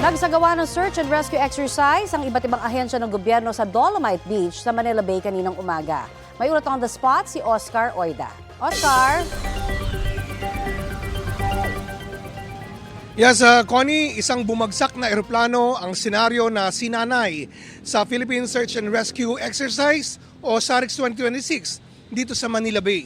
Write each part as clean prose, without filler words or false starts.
Nagsagawa ng search and rescue exercise ang iba't ibang ahensya ng gobyerno sa Dolomite Beach sa Manila Bay kaninang umaga. May ulat on the spot si Oscar Oida. Oscar? Yes, Connie, isang bumagsak na eroplano ang senaryo na sinanay sa Philippine Search and Rescue Exercise o SAREX 2026 dito sa Manila Bay.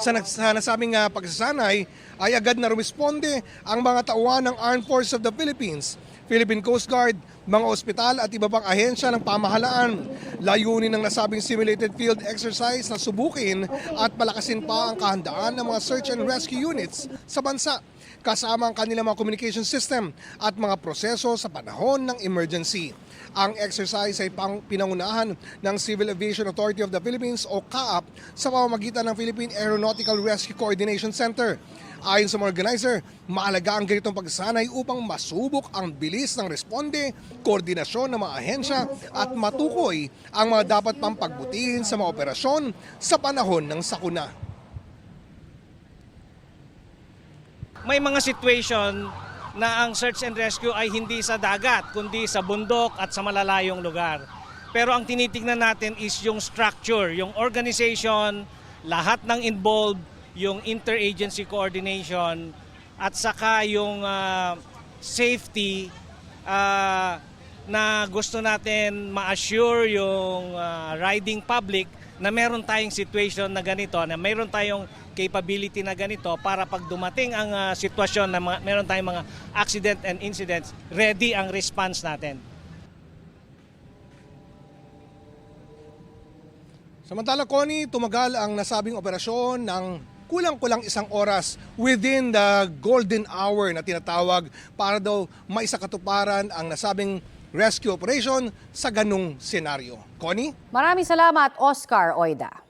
Sa nasabing pagsasanay ay agad na rumisponde ang mga tauhan ng Armed Forces of the Philippines, Philippine Coast Guard, mga ospital at iba pang ahensya ng pamahalaan. Layunin ng nasabing simulated field exercise na subukin at palakasin pa ang kahandaan ng mga search and rescue units sa bansa, kasama ang kanilang mga communication system at mga proseso sa panahon ng emergency. Ang exercise ay pinangunahan ng Civil Aviation Authority of the Philippines o CAAP sa pamamagitan ng Philippine Aeronautical Rescue Coordination Center. Ayon sa mga organizer, mahalaga ang ganitong pagsasanay upang masubok ang bilis ng responde, koordinasyon ng mga ahensya at matukoy ang mga dapat pang pagbutihin sa mga operasyon sa panahon ng sakuna. May mga situation na ang search and rescue ay hindi sa dagat, kundi sa bundok at sa malalayong lugar. Pero ang tinitingnan natin is yung structure, yung organization, lahat ng involved, yung interagency coordination, at saka yung safety na gusto natin ma-assure yung riding public na meron tayong situation na ganito, na meron tayong capability na ganito para pag dumating ang sitwasyon na meron tayong mga accident and incidents, ready ang response natin. Samantala, Connie, tumagal ang nasabing operasyon ng kulang-kulang isang oras within the golden hour na tinatawag para daw maisakatuparan ang nasabing rescue operation sa ganung senaryo. Connie? Maraming salamat, Oscar Oida.